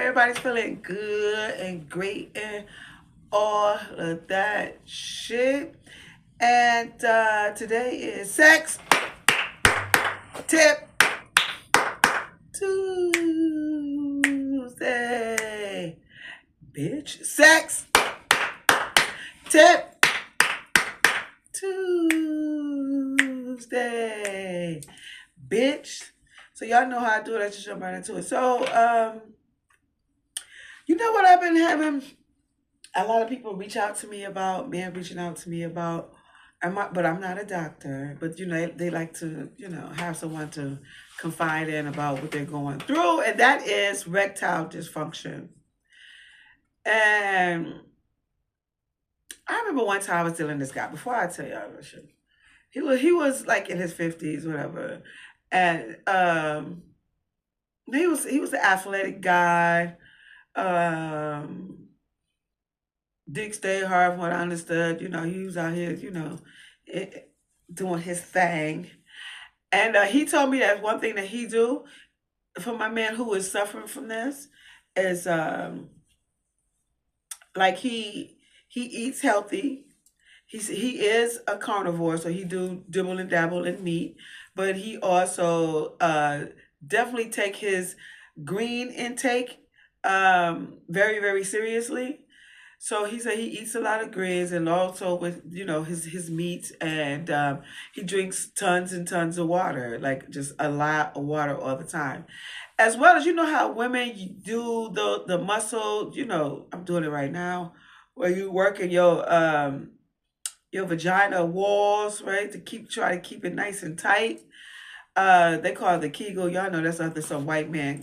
everybody's feeling good and great and all of that shit. And today is Sex Tip Tuesday. Bitch. Sex Tip Tuesday. Bitch. So y'all know how I do it. I just jump right into it. So, you know what I've been having? A lot of people reach out to me about, men reaching out to me about, but I'm not a doctor, but they like to, have someone to confide in about what they're going through, and that is erectile dysfunction. And I remember one time I was dealing with this guy, before I tell y'all this shit. He was like in his 50s, whatever. And he was an athletic guy. Dick stayed hard from what I understood. He was out here, doing his thing. And he told me that one thing that he do for my man who is suffering from this is like he eats healthy. He is a carnivore, so he do dibble and dabble in meat, but he also definitely take his green intake very, very seriously. So he said he eats a lot of greens, and also with his meats, and he drinks tons and tons of water, like just a lot of water all the time. As well as how women do the muscle, I'm doing it right now, where you working your vagina walls, right, to try to keep it nice and tight. They call it the Kegel. Y'all know that's after some white man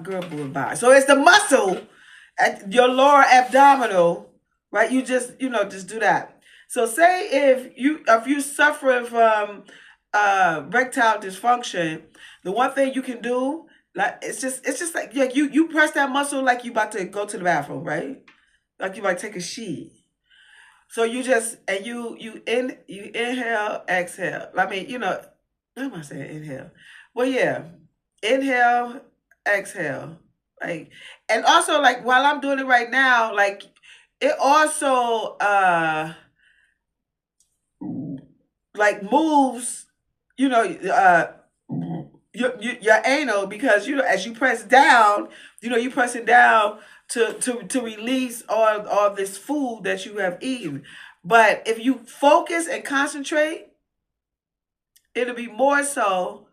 girl boy body. So it's the muscle at your lower abdominal, right? You just just do that. So say if you suffering from erectile dysfunction, the one thing you can do, like it's just like you press that muscle like you about to go to the bathroom, right? Like you might take a shit. So you just and you inhale, exhale. I mean, what am I saying? Inhale. Well, yeah. Inhale, exhale. Like, and also like while I'm doing it right now, like it also like moves, your anal, because as you press down, you pressing down to release all this food that you have eaten. But if you focus and concentrate, it'll be more so.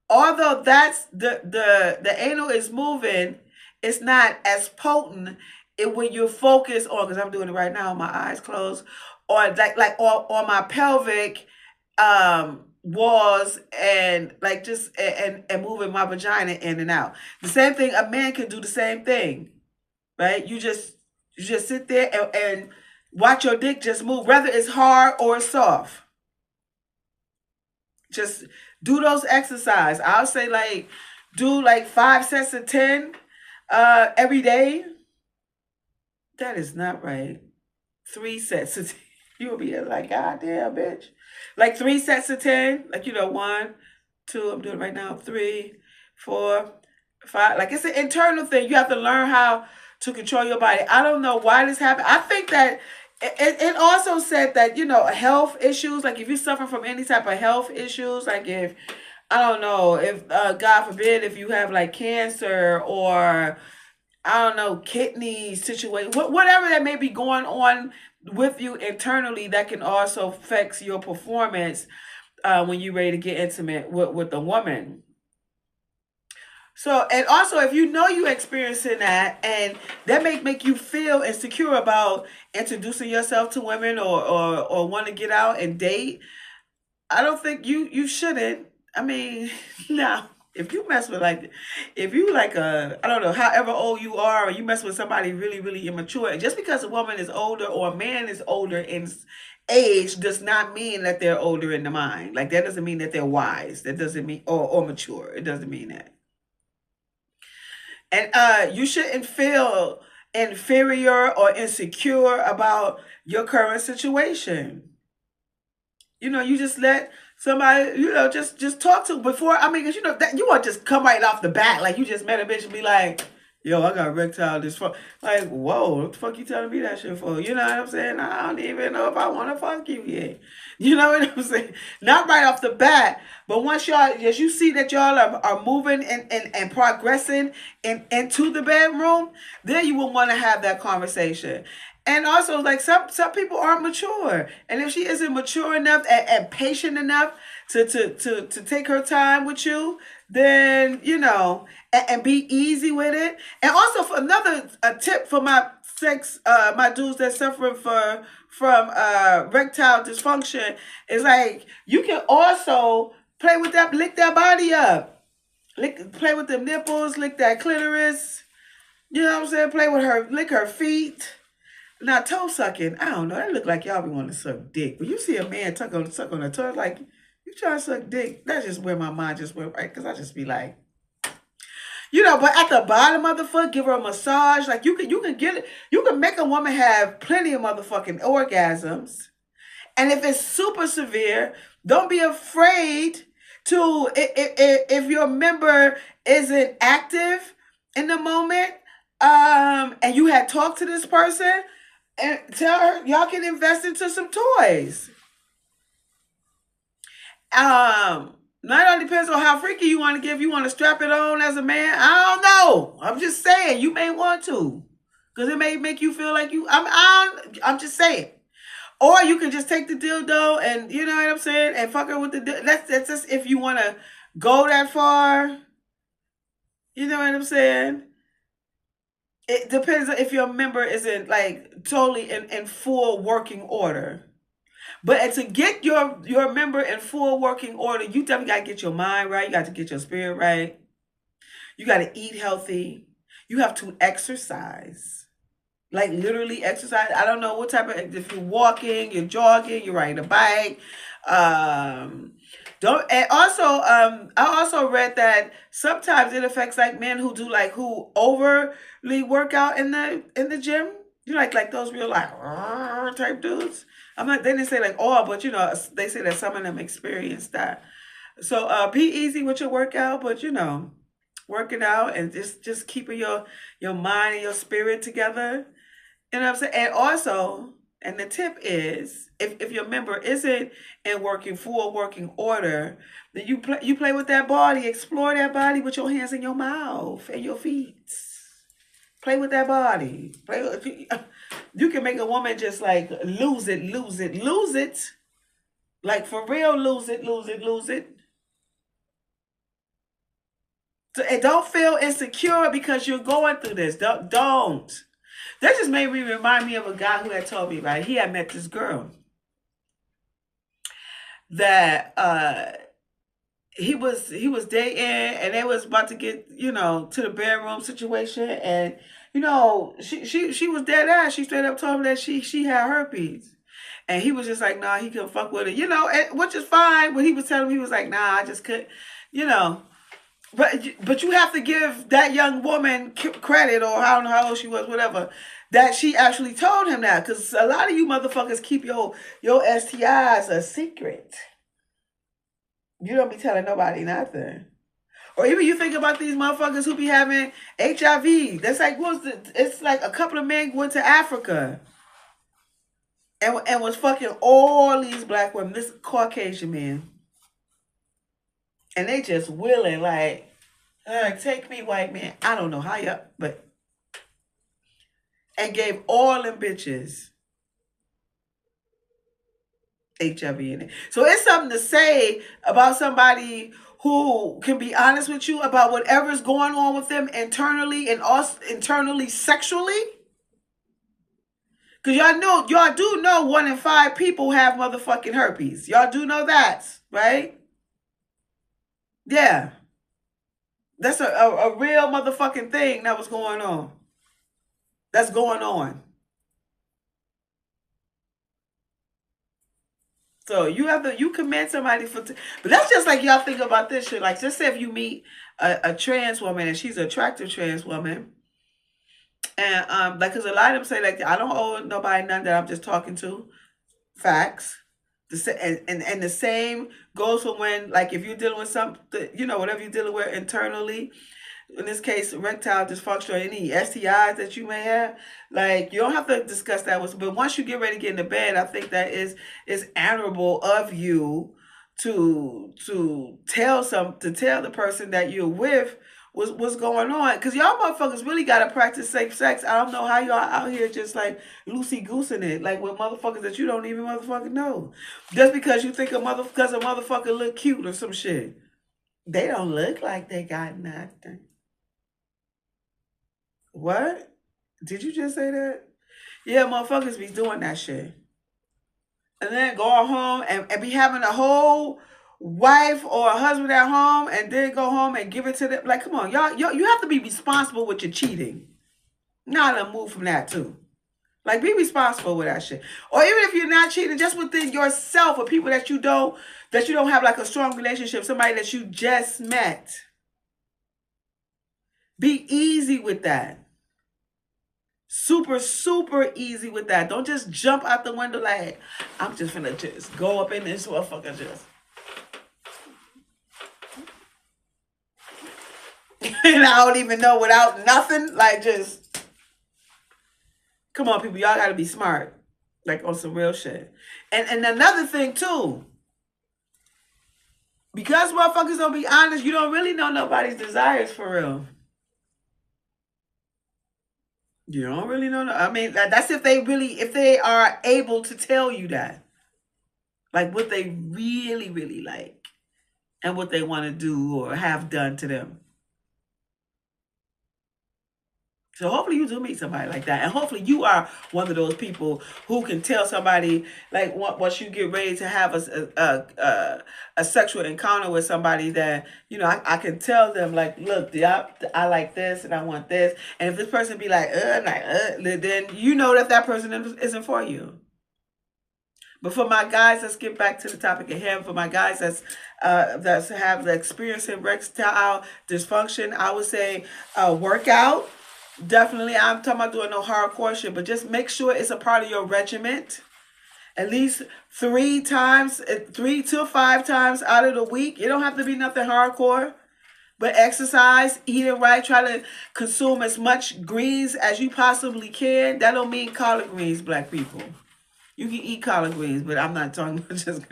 Although that's the anal is moving, it's not as potent when you focus on, because I'm doing it right now, my eyes closed, or like on my pelvic walls, and like just and moving my vagina in and out. The same thing, a man can do the same thing, right? You just sit there and watch your dick just move, whether it's hard or it's soft. Just do those exercises. I'll say like do like 5 sets of 10 every day. That is not right. 3 sets of 10. You'll be like, God damn, bitch. Like 3 sets of 10. Like 1, 2, I'm doing it right now. 3, 4, 5. Like it's an internal thing. You have to learn how to control your body. I don't know why this happened. I think that it also said that, health issues, like if you suffer from any type of health issues, like if, I don't know, if, God forbid, if you have like cancer or, I don't know, kidney situation, whatever that may be going on with you internally, that can also affect your performance when you're ready to get intimate with a woman. So, and also if you're experiencing that, and that may make you feel insecure about introducing yourself to women, or want to get out and date, I don't think you shouldn't. I mean, no. If you mess with if you like I don't know, however old you are, or you mess with somebody really, really immature, just because a woman is older or a man is older in age does not mean that they're older in the mind. Like that doesn't mean that they're wise. That doesn't mean, or mature. It doesn't mean that. And you shouldn't feel inferior or insecure about your current situation. You just let somebody, just talk to before. I mean, because that you won't just come right off the bat like you just met a bitch and be like, yo, I got erectile dysfunction. Like, whoa, what the fuck you telling me that shit for? You know what I'm saying? I don't even know if I want to fuck you yet. You know what I'm saying? Not right off the bat, but once y'all, as you see that y'all are moving and progressing into the bedroom, then you will want to have that conversation. And also, like some people aren't mature, and if she isn't mature enough and patient enough to take her time with you, then and be easy with it. And also, for another a tip for my my dudes that suffering from erectile dysfunction is like you can also play with that, lick that body up, play with the nipples, lick that clitoris. You know what I'm saying? Play with her, lick her feet. Now, toe sucking, I don't know. That look like y'all be wanting to suck dick. When you see a man suck on a toe, like, you trying to suck dick, that's just where my mind just went right. Because I just be like, but at the bottom of the foot, give her a massage. Like, you can get it. You can make a woman have plenty of motherfucking orgasms. And if it's super severe, don't be afraid to, if your member isn't active in the moment, and you had talked to this person, and tell her y'all can invest into some toys. Not only depends on how freaky you want to give. You want to strap it on as a man? I don't know. I'm just saying you may want to, because it may make you feel like you. I'm just saying. Or you can just take the dildo and you know what I'm saying, and fuck her with the dildo. That's just if you want to go that far. You know what I'm saying? It depends if your member isn't like totally in full working order. But to get your member in full working order, you definitely got to get your mind right. You got to get your spirit right. You got to eat healthy. You have to exercise. Like literally exercise. I don't know what type of, if you're walking, you're jogging, you're riding a bike. Don't and also I also read that sometimes it affects like men who do like who overly work out in the gym. You like those real like type dudes. I'm not, they didn't say like all, but they say that some of them experience that. So be easy with your workout, but working out and just keeping your mind and your spirit together. You know what I'm saying? And also, and the tip is, if your member isn't in full working order, then you play with that body, explore that body with your hands in your mouth and your feet. Play with that body. You can make a woman just like lose it. Like for real, lose it. So, and don't feel insecure because you're going through this. Don't. That just made me remind me of a guy who had told me, right? He had met this girl that he was dating, and they was about to get to the bedroom situation, and she was dead ass. She straight up told him that she had herpes, and he was just like, nah, he couldn't fuck with her, which is fine. But he was telling me, he was like, nah, I just couldn't, But you have to give that young woman credit, or I don't know how old she was, whatever, that she actually told him that. Because a lot of you motherfuckers keep your STIs a secret. You don't be telling nobody nothing. Or even you think about these motherfuckers who be having HIV. That's like, it's like a couple of men went to Africa and was fucking all these black women, this Caucasian man. And they just willing, like, take me, white man. I don't know how you, but. And gave all them bitches HIV in it. So it's something to say about somebody who can be honest with you about whatever's going on with them internally and also internally sexually. Because y'all do know 1 in 5 people have motherfucking herpes. Y'all do know that, right? Yeah. That's a real motherfucking thing that was going on. That's going on. So you commend somebody but that's just like y'all think about this shit. Like, just say if you meet a trans woman and she's an attractive trans woman, and like, because a lot of them say like, I don't owe nobody none, that I'm just talking to. Facts. And the same goes for when, like, if you're dealing with something, whatever you're dealing with internally, in this case, erectile dysfunction or any STIs that you may have, like you don't have to discuss that with. But once you get ready to get into bed, I think that is honorable of you to tell the person that you're with what's going on, because y'all motherfuckers really gotta practice safe sex. I don't know how y'all out here just like loosey goosing it, like with motherfuckers that you don't even motherfucking know, just because you think because a motherfucker look cute or some shit. They don't look like they got nothing. What? Did you just say that? Yeah, motherfuckers be doing that shit. And then go home and be having a whole wife or a husband at home and then go home and give it to them. Like, come on, y'all, you have to be responsible with your cheating. Not a move from that too. Like, be responsible with that shit. Or even if you're not cheating, just within yourself, with people that you don't have like a strong relationship, somebody that you just met. Be easy with that. Super, super easy with that. Don't just jump out the window like, I'm just gonna just go up in this motherfucker just. And I don't even know without nothing. Like, just, come on, people. Y'all gotta be smart. Like, on some real shit. And another thing, too. Because motherfuckers don't be honest, you don't really know nobody's desires for real. You don't really know. I mean, that's if they are able to tell you that. Like, what they really, really like. And what they want to do or have done to them. So hopefully you do meet somebody like that. And hopefully you are one of those people who can tell somebody, like, once you get ready to have a sexual encounter with somebody, that, you know, I can tell them, like, look, I like this and I want this. And if this person be like, then you know that person isn't for you. But for my guys, let's get back to the topic at hand. For my guys that's have the experience in erectile dysfunction, I would say workout. Definitely, I'm talking about doing no hardcore shit, but just make sure it's a part of your regiment. At least 3 to 5 times out of the week. It don't have to be nothing hardcore. But exercise, eating right, try to consume as much greens as you possibly can. That don't mean collard greens, black people. You can eat collard greens, but I'm not talking about just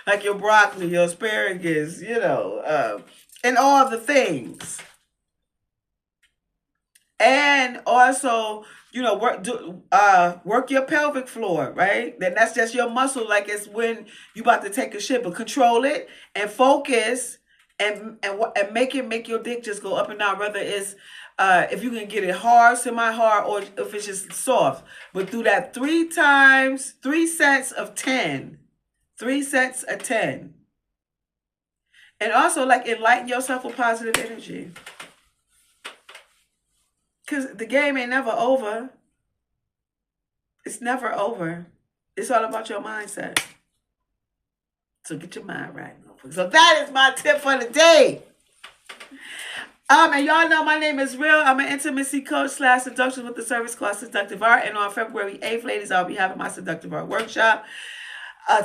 like your broccoli, your asparagus, you know, and all the things. And also, you know, work your pelvic floor, right? Then that's just your muscle, like it's when you about to take a shit, but control it and focus and make your dick just go up and down, whether it's if you can get it hard, semi-hard, or if it's just soft. But do that 3 times, 3 sets of 10. 3 sets of 10. And also, like, enlighten yourself with positive energy. Because the game ain't never over. It's never over. It's all about your mindset. So get your mind right. So that is my tip for the day. And y'all know my name is Rill. I'm an intimacy coach / seduction with the service called Seductive ArT. And on February 8th, ladies, I'll be having my Seductive ArT workshop.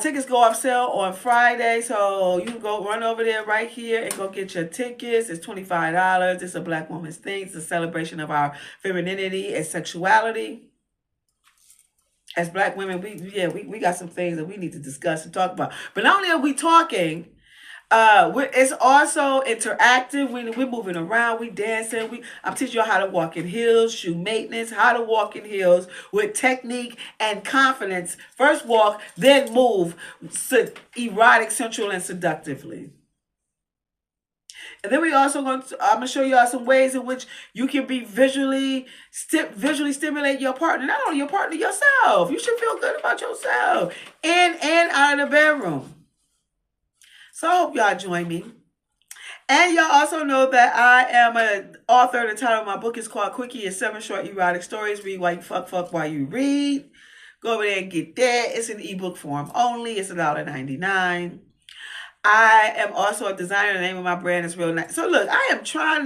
Tickets go off sale on Friday, so you can go run over there right here and go get your tickets. It's $25. It's a Black woman's thing. It's a celebration of our femininity and sexuality. As Black women, we got some things that we need to discuss and talk about. But not only are we talking, it's also interactive. We're moving around, we dancing. I'm teaching you how to walk in heels, shoe maintenance, how to walk in heels with technique and confidence. First walk, then move, erotic, sensual, and seductively. And then I'm gonna show you all some ways in which you can be visually stimulate your partner. Not only your partner, yourself. You should feel good about yourself in and out of the bedroom. So I hope y'all join me. And y'all also know that I am an author. The title of my book is called Quickie and 7 Short Erotic Stories. Read while you fuck while you read. Go over there and get that. It's in ebook form only. It's $1.99. I am also a designer. The name of my brand is Real Nice. So look,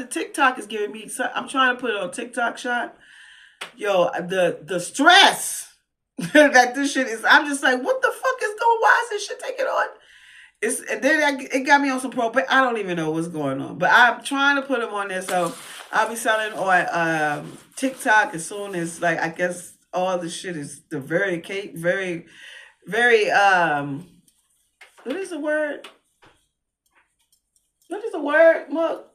TikTok is giving me, I'm trying to put it on TikTok shop. Yo, the stress that this shit is, I'm just like, what the fuck is going, why is this shit taking on? It got me on some propane. I don't even know what's going on, but I'm trying to put them on there. So I'll be selling on TikTok as soon as, like, I guess all the shit is the very what is the word? What is the word? Look,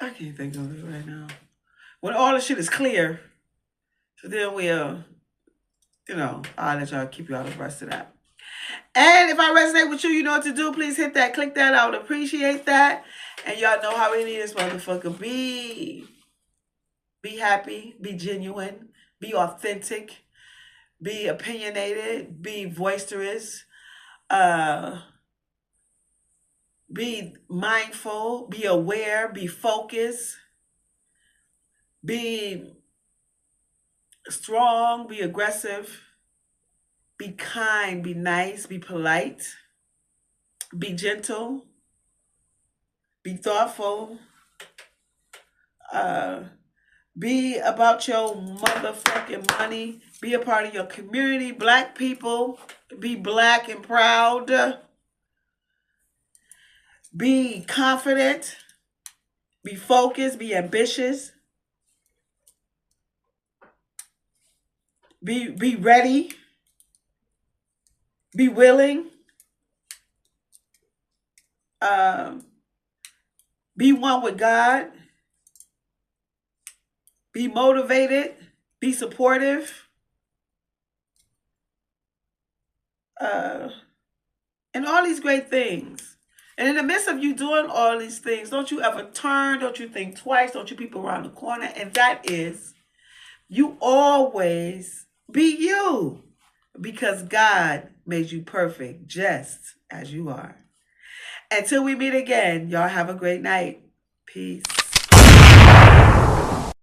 I can't think of it right now. When all the shit is clear, so then we'll, I'll let y'all keep y'all abreast of that. And if I resonate with you, you know what to do. Please hit that, click that. I would appreciate that. And y'all know how we need this motherfucker. Be happy, be genuine, be authentic, be opinionated, be boisterous, be mindful, be aware, be focused, be strong, be aggressive, be kind, be nice, be polite, be gentle, be thoughtful, be about your motherfucking money, be a part of your community. Black people, be black and proud, be confident, be focused, be ambitious, be ready, be willing, be one with God, be motivated, be supportive, and all these great things. And in the midst of you doing all these things, don't you ever turn, don't you think twice, don't you peep around the corner. And that is, you always be you, because God made you perfect just as you are. Until we meet again, y'all have a great night. Peace.